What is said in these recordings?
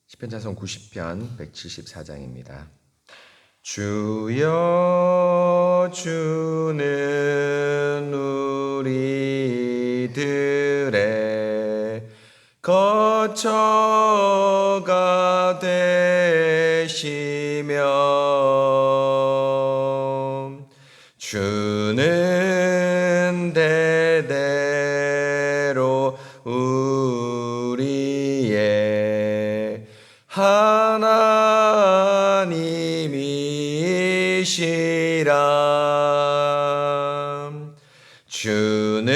시편 찬송 90편 174장입니다. 주여 주는 우리들의 거처가 되시며 주는 대대로 우리의 하나님이시라. 주는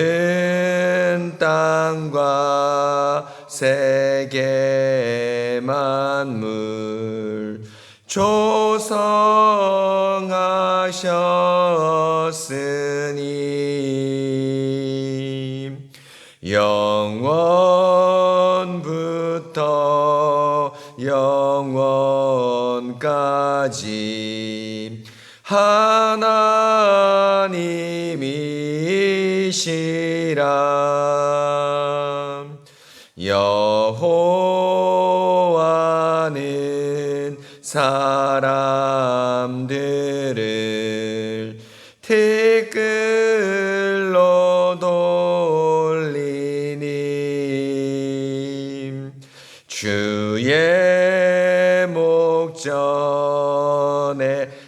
땅과 세계 만물 조성하셨으니 영원부터 영원까지 하나님이시라. 여호와는 사람들을 티끌로 돌리니 주의 목전에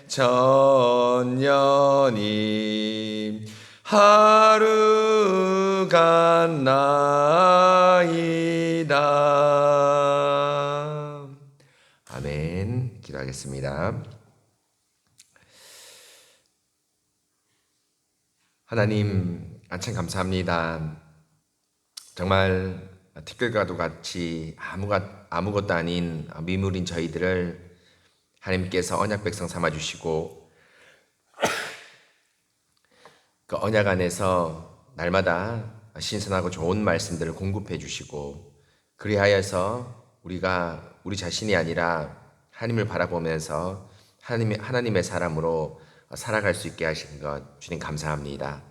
천년이 하루가 나이다. 아멘. 기도하겠습니다. 하나님, 참 감사합니다. 정말 티끌과도 같이 아무것도 아닌 미물인 저희들을 하나님께서 언약 백성 삼아주시고 그 언약 안에서 날마다 신선하고 좋은 말씀들을 공급해 주시고, 그리하여서 우리가 우리 자신이 아니라 하나님을 바라보면서 하나님의 사람으로 살아갈 수 있게 하신 것 주님 감사합니다.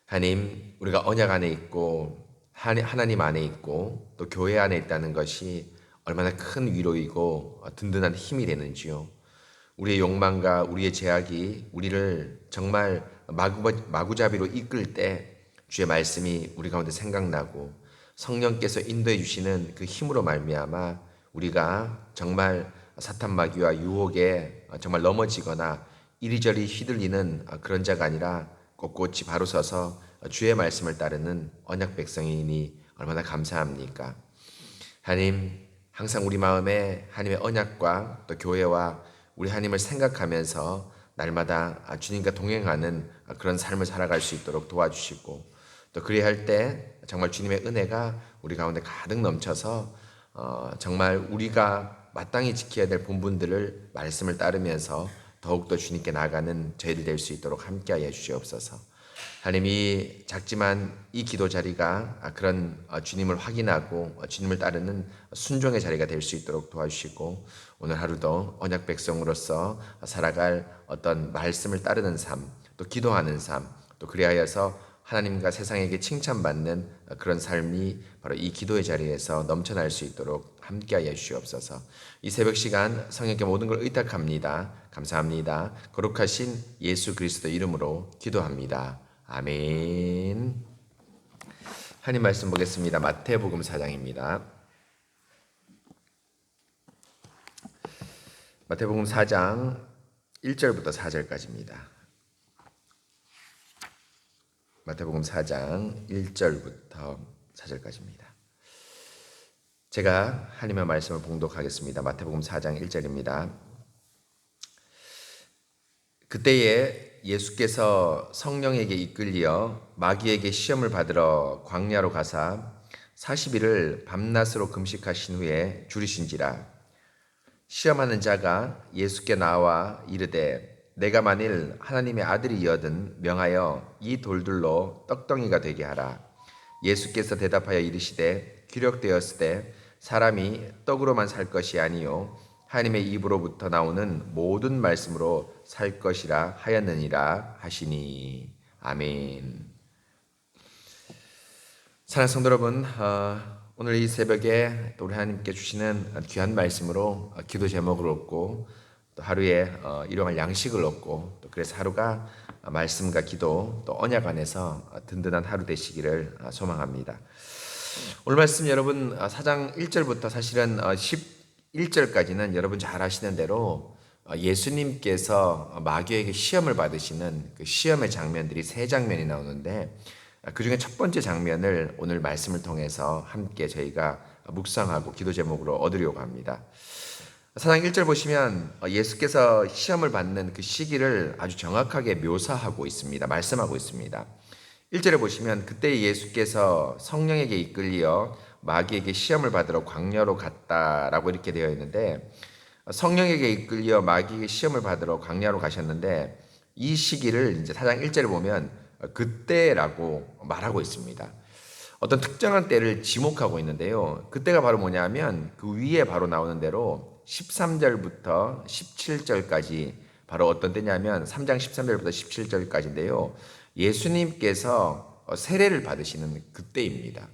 하나님, 우리가 언약 안에 있고 하나님 안에 있고 또 교회 안에 있다는 것이 얼마나 큰 위로이고 든든한 힘이 되는지요. 우리의 욕망과 우리의 제약이 우리를 정말 마구잡이로 이끌 때 주의 말씀이 우리 가운데 생각나고 성령께서 인도해 주시는 그 힘으로 말미암아 우리가 정말 사탄 마귀와 유혹에 정말 넘어지거나 이리저리 휘둘리는 그런 자가 아니라 꼿꼿이 바로 서서 주의 말씀을 따르는 언약 백성이니 얼마나 감사합니까? 하나님, 항상 우리 마음에 하나님의 언약과 또 교회와 우리 하나님을 생각하면서 날마다 주님과 동행하는 그런 삶을 살아갈 수 있도록 도와주시고, 또 그리할 때 정말 주님의 은혜가 우리 가운데 가득 넘쳐서 정말 우리가 마땅히 지켜야 될 본분들을 말씀을 따르면서 더욱더 주님께 나아가는 저희들 될 수 있도록 함께하여 주시옵소서. 하나님이 작지만 이 기도 자리가 그런 주님을 확인하고 주님을 따르는 순종의 자리가 될 수 있도록 도와주시고, 오늘 하루도 언약 백성으로서 살아갈 어떤 말씀을 따르는 삶, 또 기도하는 삶, 또 그리하여서 하나님과 세상에게 칭찬받는 그런 삶이 바로 이 기도의 자리에서 넘쳐날 수 있도록 함께하여 주시옵소서. 이 새벽 시간 성령께 모든 걸 의탁합니다. 감사합니다. 거룩하신 예수 그리스도 이름으로 기도합니다. 아멘. 하나님 말씀 보겠습니다. 마태복음 4장입니다. 마태복음 4장 1절부터 4절까지입니다. 마태복음 4장 1절부터 4절까지입니다. 제가 하나님의 말씀을 봉독하겠습니다. 마태복음 4장 1절입니다. 그때에 예수께서 성령에게 이끌려 마귀에게 시험을 받으러 광야로 가사 40일을 밤낮으로 금식하신 후에 줄이신지라. 시험하는 자가 예수께 나와 이르되 내가 만일 하나님의 아들이여든 명하여 이 돌들로 떡덩이가 되게 하라. 예수께서 대답하여 이르시되 기록되었으되 사람이 떡으로만 살 것이 아니요 하나님의 입으로부터 나오는 모든 말씀으로 살 것이라 하였느니라 하시니. 아멘. 사랑하는 성도 여러분, 오늘 이 새벽에 또 우리 하나님께 주시는 귀한 말씀으로 기도 제목을 얻고 또 하루에 일용할 양식을 얻고 또 그래서 하루가 말씀과 기도 또 언약 안에서 든든한 하루 되시기를 소망합니다. 오늘 말씀 여러분 4장 1절부터 사실은 11절까지는 여러분 잘 아시는 대로 예수님께서 마귀에게 시험을 받으시는 그 시험의 장면들이 세 장면이 나오는데 그 중에 첫 번째 장면을 오늘 말씀을 통해서 함께 저희가 묵상하고 기도 제목으로 얻으려고 합니다. 4장 1절 보시면 예수께서 시험을 받는 그 시기를 아주 정확하게 묘사하고 있습니다. 말씀하고 있습니다. 1절에 보시면 그때 예수께서 성령에게 이끌려 마귀에게 시험을 받으러 광야로 갔다라고 이렇게 되어 있는데 성령에게 이끌려 마귀에게 시험을 받으러 광야로 가셨는데 이 시기를 이제 4장 1절에 보면 그때라고 말하고 있습니다. 어떤 특정한 때를 지목하고 있는데요. 그때가 바로 뭐냐면 그 위에 바로 나오는 대로 13절부터 17절까지 바로 어떤 때냐면 3장 13절부터 17절까지인데요. 예수님께서 세례를 받으시는 그때입니다.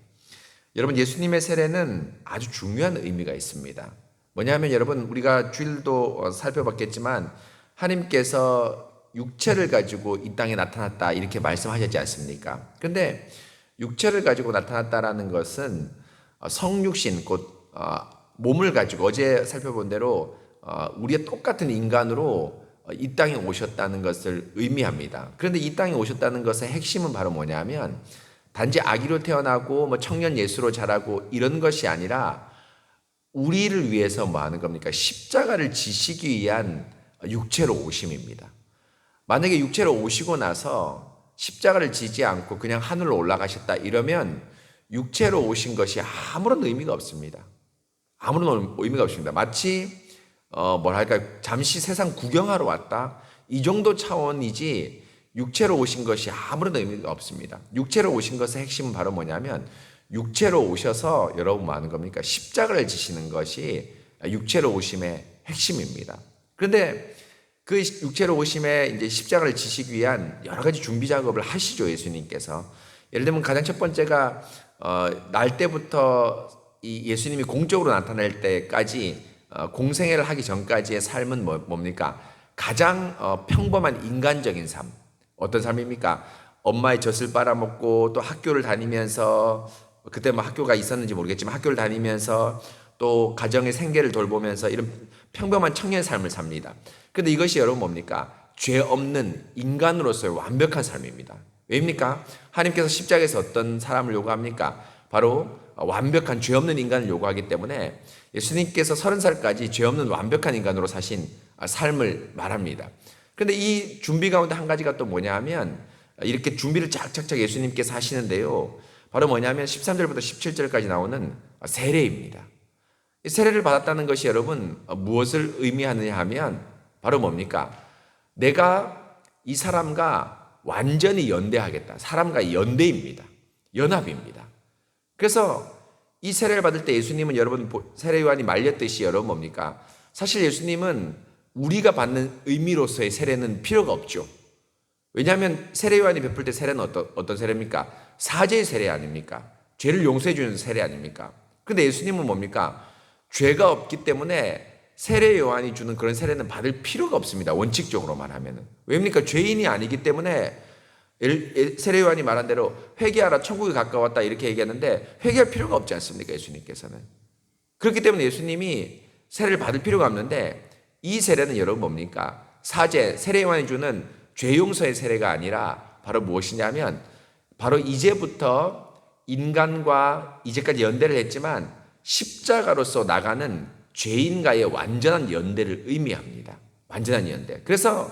여러분 예수님의 세례는 아주 중요한 의미가 있습니다. 뭐냐면 여러분 우리가 주일도 살펴봤겠지만 하나님께서 육체를 가지고 이 땅에 나타났다 이렇게 말씀하셨지 않습니까? 근데 육체를 가지고 나타났다라는 것은 성육신 곧 몸을 가지고 어제 살펴본 대로 우리의 똑같은 인간으로 이 땅에 오셨다는 것을 의미합니다. 그런데 이 땅에 오셨다는 것의 핵심은 바로 뭐냐면 단지 아기로 태어나고 뭐 청년 예수로 자라고 이런 것이 아니라 우리를 위해서 뭐 하는 겁니까? 십자가를 지시기 위한 육체로 오심입니다. 만약에 육체로 오시고 나서 십자가를 지지 않고 그냥 하늘로 올라가셨다 이러면 육체로 오신 것이 아무런 의미가 없습니다. 아무런 의미가 없습니다. 마치 뭐랄까 잠시 세상 구경하러 왔다 이 정도 차원이지 육체로 오신 것이 아무런 의미가 없습니다. 육체로 오신 것의 핵심은 바로 뭐냐면 육체로 오셔서 여러분 뭐 하는 겁니까? 십자가를 지시는 것이 육체로 오심의 핵심입니다. 그런데 그 육체로 오심에 이제 십자가를 지시기 위한 여러 가지 준비 작업을 하시죠, 예수님께서. 예를 들면 가장 첫 번째가 날 때부터 이 예수님이 공적으로 나타날 때까지 공생애를 하기 전까지의 삶은 뭡니까? 가장 평범한 인간적인 삶. 어떤 삶입니까? 엄마의 젖을 빨아먹고 또 학교를 다니면서 그때 뭐 학교가 있었는지 모르겠지만 학교를 다니면서 또 가정의 생계를 돌보면서 이런 평범한 청년 삶을 삽니다. 그런데 이것이 여러분 뭡니까? 죄 없는 인간으로서의 완벽한 삶입니다. 왜입니까? 하나님께서 십자가에서 어떤 사람을 요구합니까? 바로 완벽한 죄 없는 인간을 요구하기 때문에 예수님께서 30살까지 죄 없는 완벽한 인간으로 사신 삶을 말합니다. 그런데 이 준비 가운데 한 가지가 또 뭐냐 하면 이렇게 준비를 착착착 예수님께서 하시는데요. 바로 뭐냐면 13절부터 17절까지 나오는 세례입니다. 세례를 받았다는 것이 여러분 무엇을 의미하느냐 하면 바로 뭡니까? 내가 이 사람과 완전히 연대하겠다. 사람과 연대입니다. 연합입니다. 그래서 이 세례를 받을 때 예수님은 여러분 세례 요한이 말렸듯이 여러분 뭡니까? 사실 예수님은 우리가 받는 의미로서의 세례는 필요가 없죠. 왜냐하면 세례 요한이 베풀 때 세례는 어떤 세례입니까? 사죄의 세례 아닙니까? 죄를 용서해 주는 세례 아닙니까? 근데 예수님은 뭡니까? 죄가 없기 때문에 세례 요한이 주는 그런 세례는 받을 필요가 없습니다. 원칙적으로 말하면은. 왜입니까? 죄인이 아니기 때문에 세례 요한이 말한 대로 회개하라 천국이 가까웠다 이렇게 얘기하는데 회개할 필요가 없지 않습니까? 예수님께서는. 그렇기 때문에 예수님이 세례를 받을 필요가 없는데 이 세례는 여러분 뭡니까? 사죄, 세례 요한이 주는 죄 용서의 세례가 아니라 바로 무엇이냐면 바로 이제부터 인간과 이제까지 연대를 했지만 십자가로서 나가는 죄인과의 완전한 연대를 의미합니다. 완전한 연대. 그래서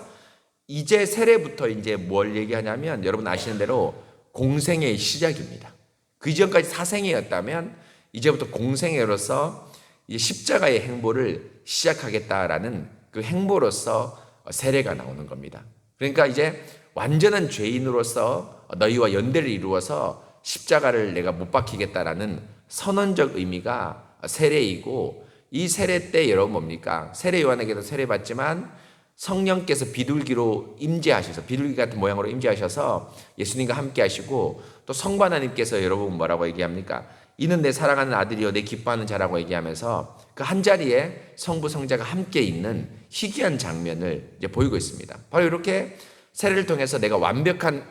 이제 세례부터 이제 뭘 얘기하냐면 여러분 아시는 대로 공생애의 시작입니다. 그 이전까지 사생애였다면 이제부터 공생애로서 십자가의 행보를 시작하겠다라는 그 행보로서 세례가 나오는 겁니다. 그러니까 이제 완전한 죄인으로서 너희와 연대를 이루어서 십자가를 내가 못 박히겠다라는 선언적 의미가 세례이고 이 세례 때 여러분 뭡니까? 세례 요한에게도 세례 받지만 성령께서 비둘기로 임재하셔서 비둘기 같은 모양으로 임재하셔서 예수님과 함께 하시고 또 성부 하나님께서 여러분 뭐라고 얘기합니까? 이는 내 사랑하는 아들이요 내 기뻐하는 자라고 얘기하면서 그 한 자리에 성부 성자가 함께 있는 희귀한 장면을 이제 보이고 있습니다. 바로 이렇게 세례를 통해서 내가 완벽한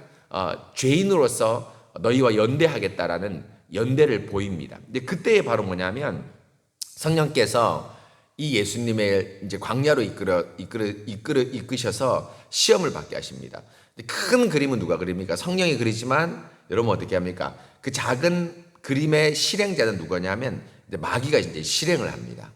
죄인으로서 너희와 연대하겠다라는 연대를 보입니다. 근데 그때에 바로 뭐냐면 성령께서 이 예수님의 이제 광야로 이끄셔서 시험을 받게 하십니다. 큰 그림은 누가 그립니까? 성령이 그리지만 여러분 어떻게 합니까? 그 작은 그림의 실행자는 누구냐면 이제 마귀가 이제 실행을 합니다.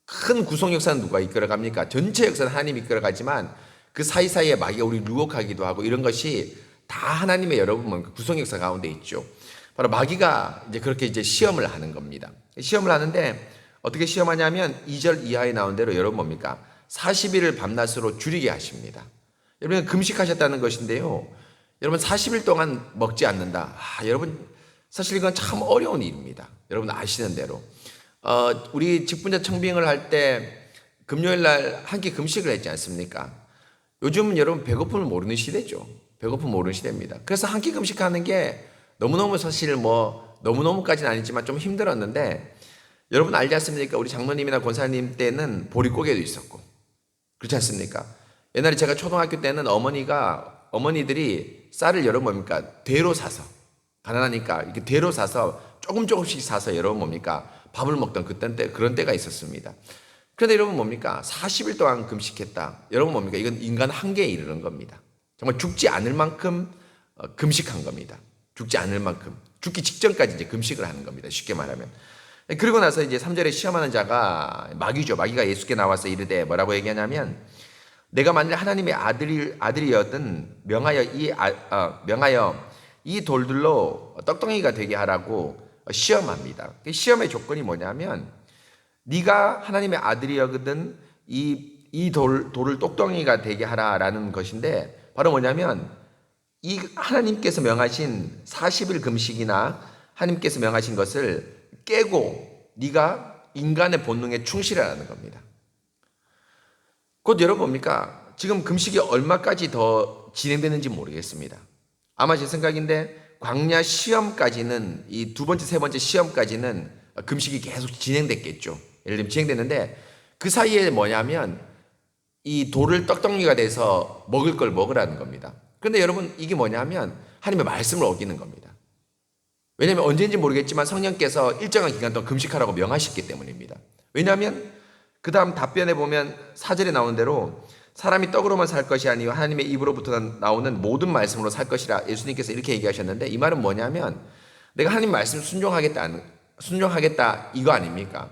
큰 구속 역사는 누가 이끌어갑니까? 전체 역사는 하나님이 이끌어가지만 그 사이사이에 마귀가 우리 유혹하기도 하고 이런 것이 다 하나님의 여러분 구속 역사 가운데 있죠. 바로 마귀가 이제 그렇게 이제 시험을 하는 겁니다. 시험을 하는데 어떻게 시험하냐면 2절 이하에 나온 대로 여러분 뭡니까? 40일을 밤낮으로 줄이게 하십니다. 여러분 금식하셨다는 것인데요. 여러분 40일 동안 먹지 않는다. 여러분 사실 이건 참 어려운 일입니다. 여러분 아시는 대로 우리 직분자 청빙을 할 때 금요일 날 한 끼 금식을 했지 않습니까? 요즘은 여러분 배고픔을 모르는 시대죠. 배고픔 모르는 시대입니다. 그래서 한 끼 금식하는 게 너무너무 사실 너무너무까지는 아니지만 좀 힘들었는데 여러분 알지 않습니까? 우리 장모님이나 권사님 때는 보릿고개도 있었고 그렇지 않습니까? 옛날에 제가 초등학교 때는 어머니들이 쌀을 여러분 뭡니까? 대로 사서 가난하니까 이렇게 대로 사서 조금씩 사서 여러분 뭡니까? 밥을 먹던 그런 때가 있었습니다. 그런데 여러분 뭡니까? 40일 동안 금식했다. 여러분 뭡니까? 이건 인간 한계에 이르는 겁니다. 정말 죽지 않을 만큼 금식한 겁니다. 죽지 않을 만큼. 죽기 직전까지 이제 금식을 하는 겁니다. 쉽게 말하면. 그리고 나서 이제 3절에 시험하는 자가 마귀죠. 마귀가 예수께 나와서 이르되 뭐라고 얘기하냐면 내가 만일 하나님의 아들이었든 명하여 이 돌들로 떡덩이가 되게 하라고 시험합니다. 시험의 조건이 뭐냐면 네가 하나님의 아들이거든 이 돌을 똑덩이가 되게 하라라는 것인데 바로 뭐냐면 이 하나님께서 명하신 40일 금식이나 하나님께서 명하신 것을 깨고 네가 인간의 본능에 충실하라는 겁니다. 곧 여러분 뭡니까? 지금 금식이 얼마까지 더 진행되는지 모르겠습니다. 아마 제 생각인데 광야 시험까지는 이 두 번째 세 번째 시험까지는 금식이 계속 진행됐겠죠. 예를 들면 진행됐는데 그 사이에 뭐냐면 이 돌을 떡덩이가 돼서 먹을 걸 먹으라는 겁니다. 그런데 여러분 이게 뭐냐면 하나님의 말씀을 어기는 겁니다. 왜냐하면 언제인지 모르겠지만 성령께서 일정한 기간 동안 금식하라고 명하셨기 때문입니다. 왜냐하면 그 다음 답변에 보면 4절에 나오는 대로 사람이 떡으로만 살 것이 아니요 하나님의 입으로부터 나오는 모든 말씀으로 살 것이라 예수님께서 이렇게 얘기하셨는데 이 말은 뭐냐면 내가 하나님 말씀 순종하겠다 이거 아닙니까?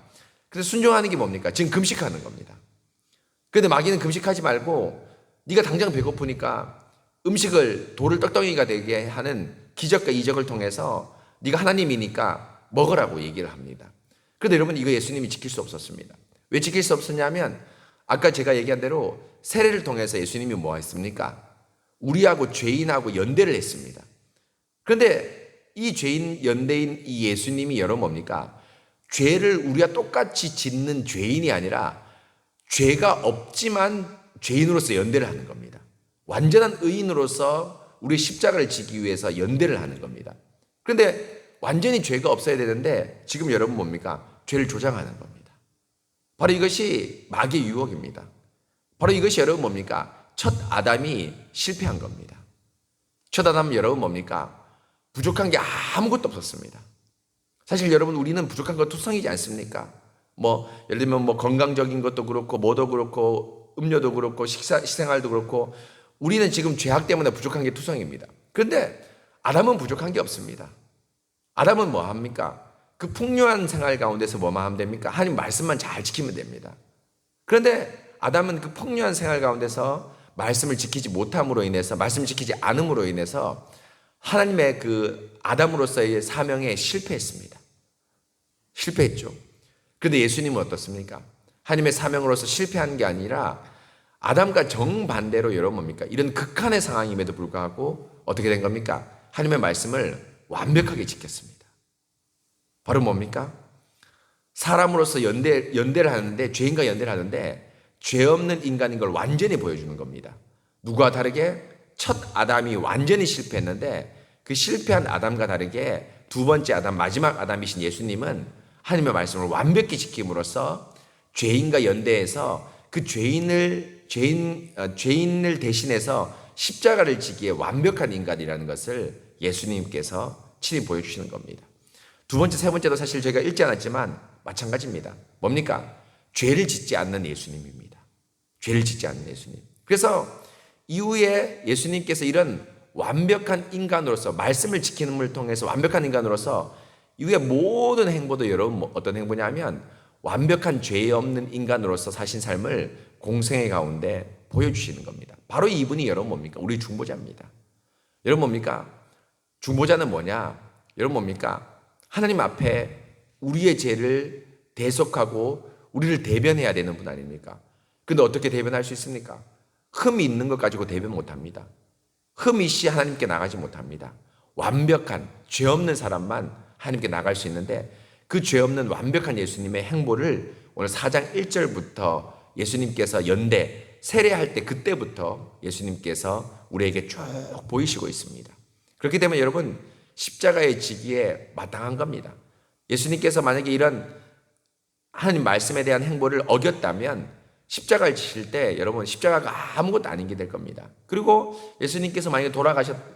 그래서 순종하는 게 뭡니까? 지금 금식하는 겁니다. 그런데 마귀는 금식하지 말고 네가 당장 배고프니까 음식을 돌을 떡덩이가 되게 하는 기적과 이적을 통해서 네가 하나님이니까 먹으라고 얘기를 합니다. 그런데 여러분 이거 예수님이 지킬 수 없었습니다. 왜 지킬 수 없었냐면 아까 제가 얘기한 대로 세례를 통해서 예수님이 뭐 했습니까? 우리하고 죄인하고 연대를 했습니다. 그런데 이 죄인 연대인 이 예수님이 여러분 뭡니까? 죄를 우리가 똑같이 짓는 죄인이 아니라 죄가 없지만 죄인으로서 연대를 하는 겁니다. 완전한 의인으로서 우리 십자가를 지기 위해서 연대를 하는 겁니다. 그런데 완전히 죄가 없어야 되는데 지금 여러분 뭡니까? 죄를 조장하는 겁니다. 바로 이것이 마귀의 유혹입니다. 바로 이것이 여러분 뭡니까? 첫 아담이 실패한 겁니다. 첫 아담 여러분 뭡니까? 부족한 게 아무것도 없었습니다. 사실 여러분 우리는 부족한 거 투성이지 않습니까? 예를 들면 건강적인 것도 그렇고 뭐도 그렇고 음료도 그렇고 식생활도 그렇고 우리는 지금 죄악 때문에 부족한 게 투성입니다. 그런데 아담은 부족한 게 없습니다. 아담은 뭐 합니까? 그 풍요한 생활 가운데서 뭐만 하면 됩니까? 하나님 말씀만 잘 지키면 됩니다. 그런데 아담은 그 풍요한 생활 가운데서 말씀을 지키지 못함으로 인해서 말씀을 지키지 않음으로 인해서 하나님의 그 아담으로서의 사명에 실패했습니다. 실패했죠. 그런데 예수님은 어떻습니까? 하나님의 사명으로서 실패한 게 아니라 아담과 정반대로 여러분 뭡니까? 이런 극한의 상황임에도 불구하고 어떻게 된 겁니까? 하나님의 말씀을 완벽하게 지켰습니다. 바로 뭡니까? 사람으로서 연대를 하는데 죄인과 연대를 하는데 죄 없는 인간인 걸 완전히 보여주는 겁니다. 누구와 다르게 첫 아담이 완전히 실패했는데 그 실패한 아담과 다르게 두 번째 아담, 마지막 아담이신 예수님은 하나님의 말씀을 완벽히 지킴으로써 죄인과 연대해서 그 죄인을 대신해서 십자가를 지기에 완벽한 인간이라는 것을 예수님께서 친히 보여주시는 겁니다. 두 번째, 세 번째도 사실 저희가 읽지 않았지만 마찬가지입니다. 뭡니까? 죄를 짓지 않는 예수님입니다. 죄를 짓지 않는 예수님. 그래서 이후에 예수님께서 이런 완벽한 인간으로서 말씀을 지키는 걸 통해서 완벽한 인간으로서 이후에 모든 행보도 여러분 어떤 행보냐면 완벽한 죄 없는 인간으로서 사신 삶을 공생의 가운데 보여주시는 겁니다. 바로 이분이 여러분 뭡니까? 우리 중보자입니다. 여러분 뭡니까? 중보자는 뭐냐? 여러분 뭡니까? 하나님 앞에 우리의 죄를 대속하고 우리를 대변해야 되는 분 아닙니까? 근데 어떻게 대변할 수 있습니까? 흠이 있는 것 가지고 대변 못합니다. 흠이 씨 하나님께 나가지 못합니다. 완벽한 죄 없는 사람만 하나님께 나갈 수 있는데 그 죄 없는 완벽한 예수님의 행보를 오늘 4장 1절부터 예수님께서 세례할 때 그때부터 예수님께서 우리에게 쭉 보이시고 있습니다. 그렇기 때문에 여러분 십자가의 지기에 마땅한 겁니다. 예수님께서 만약에 이런 하나님 말씀에 대한 행보를 어겼다면 십자가를 지실 때 여러분 십자가가 아무것도 아닌 게 될 겁니다. 그리고 예수님께서 만약에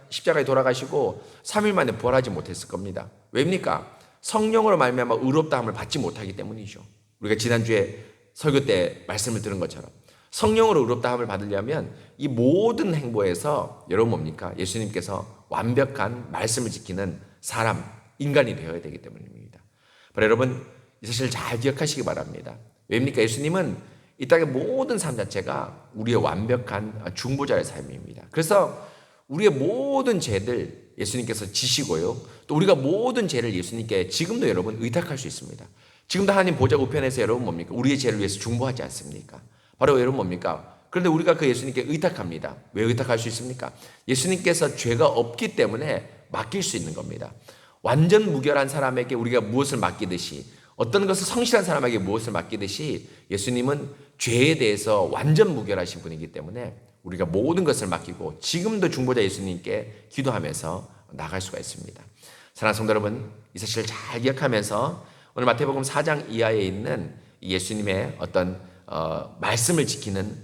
십자가에 돌아가시고 3일 만에 부활하지 못했을 겁니다. 왜입니까? 성령으로 말미암아 의롭다함을 받지 못하기 때문이죠. 우리가 지난주에 설교 때 말씀을 들은 것처럼 성령으로 의롭다함을 받으려면 이 모든 행보에서 여러분 뭡니까? 예수님께서 완벽한 말씀을 지키는 사람, 인간이 되어야 되기 때문입니다. 여러분 이 사실을 잘 기억하시기 바랍니다. 왜입니까? 예수님은 이 땅의 모든 삶 자체가 우리의 완벽한 중보자의 삶입니다. 그래서 우리의 모든 죄들 예수님께서 지시고요. 또 우리가 모든 죄를 예수님께 지금도 여러분 의탁할 수 있습니다. 지금도 하나님 보좌 우편에서 여러분 뭡니까? 우리의 죄를 위해서 중보하지 않습니까? 바로 여러분 뭡니까? 그런데 우리가 그 예수님께 의탁합니다. 왜 의탁할 수 있습니까? 예수님께서 죄가 없기 때문에 맡길 수 있는 겁니다. 완전 무결한 사람에게 우리가 무엇을 맡기듯이 어떤 것을 성실한 사람에게 무엇을 맡기듯이 예수님은 죄에 대해서 완전 무결하신 분이기 때문에 우리가 모든 것을 맡기고 지금도 중보자 예수님께 기도하면서 나갈 수가 있습니다. 사랑하는 성도 여러분, 이 사실을 잘 기억하면서 오늘 마태복음 4장 이하에 있는 예수님의 어떤 말씀을 지키는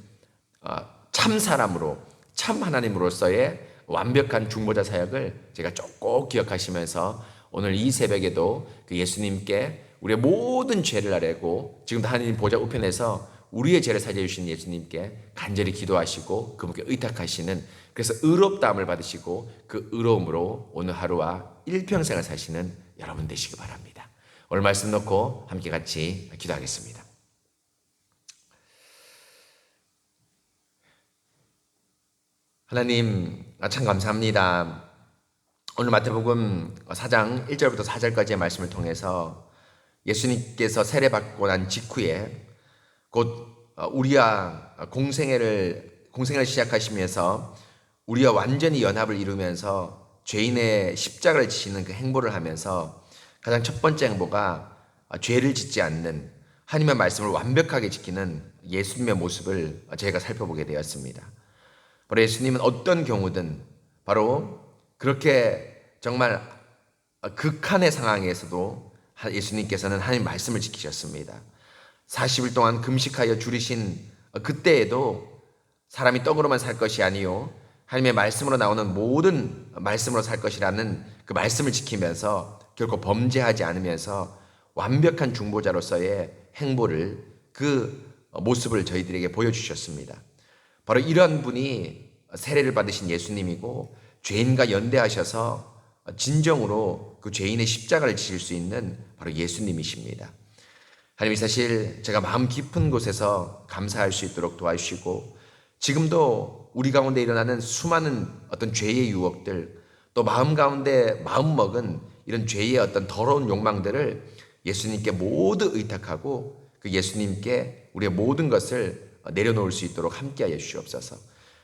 참 사람으로 참 하나님으로서의 완벽한 중보자 사역을 제가 꼭 기억하시면서 오늘 이 새벽에도 그 예수님께 우리의 모든 죄를 아뢰고 지금도 하나님 보좌 우편에서 우리의 죄를 사죄해 주신 예수님께 간절히 기도하시고 그분께 의탁하시는 그래서 의롭다함을 받으시고 그 의로움으로 오늘 하루와 일평생을 사시는 여러분 되시기 바랍니다. 오늘 말씀 놓고 함께 같이 기도하겠습니다. 하나님 참 감사합니다. 오늘 마태복음 4장 1절부터 4절까지의 말씀을 통해서 예수님께서 세례받고 난 직후에 곧 우리와 공생애를 시작하시면서 우리와 완전히 연합을 이루면서 죄인의 십자가를 지시는 그 행보를 하면서 가장 첫 번째 행보가 죄를 짓지 않는 하나님의 말씀을 완벽하게 지키는 예수님의 모습을 저희가 살펴보게 되었습니다. 바로 예수님은 어떤 경우든 바로 그렇게 정말 극한의 상황에서도 예수님께서는 하나님 말씀을 지키셨습니다. 40일 동안 금식하여 줄이신 그때에도 사람이 떡으로만 살 것이 아니요 하나님의 말씀으로 나오는 모든 말씀으로 살 것이라는 그 말씀을 지키면서 결코 범죄하지 않으면서 완벽한 중보자로서의 행보를 그 모습을 저희들에게 보여주셨습니다. 바로 이런 분이 세례를 받으신 예수님이고 죄인과 연대하셔서 진정으로 그 죄인의 십자가를 지실 수 있는 바로 예수님이십니다. 하나님이 사실 제가 마음 깊은 곳에서 감사할 수 있도록 도와주시고 지금도 우리 가운데 일어나는 수많은 어떤 죄의 유혹들 또 마음 가운데 마음먹은 이런 죄의 어떤 더러운 욕망들을 예수님께 모두 의탁하고 그 예수님께 우리의 모든 것을 내려놓을 수 있도록 함께하여 주시옵소서.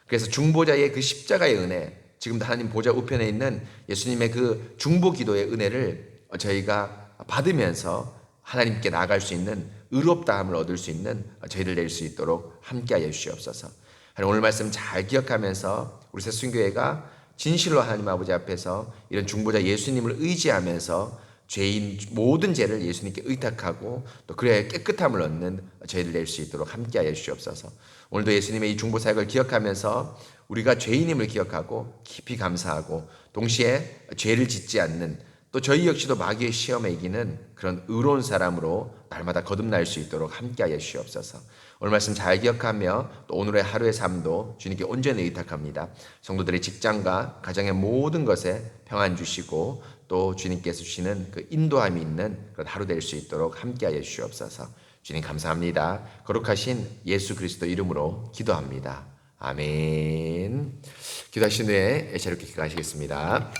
그래서 중보자의 그 십자가의 은혜 지금도 하나님 보좌 우편에 있는 예수님의 그 중보 기도의 은혜를 저희가 받으면서 하나님께 나아갈 수 있는 의롭다함을 얻을 수 있는 저희들 될 수 있도록 함께하여 주시옵소서. 오늘 말씀 잘 기억하면서 우리 새순교회가 진실로 하나님 아버지 앞에서 이런 중보자 예수님을 의지하면서 죄인 모든 죄를 예수님께 의탁하고 또 그래야 깨끗함을 얻는 저희를 낼 수 있도록 함께하여 주시옵소서. 오늘도 예수님의 이 중보 사역을 기억하면서 우리가 죄인임을 기억하고 깊이 감사하고 동시에 죄를 짓지 않는 또 저희 역시도 마귀의 시험에 이기는 그런 의로운 사람으로 날마다 거듭날 수 있도록 함께하여 주시옵소서. 오늘 말씀 잘 기억하며 또 오늘의 하루의 삶도 주님께 온전히 의탁합니다. 성도들의 직장과 가정의 모든 것에 평안 주시고 또 주님께서 주시는 그 인도함이 있는 그런 하루 될 수 있도록 함께하여 주시옵소서. 주님 감사합니다. 거룩하신 예수 그리스도 이름으로 기도합니다. 아멘. 기도하신 후에 자유롭게 기도하시겠습니다.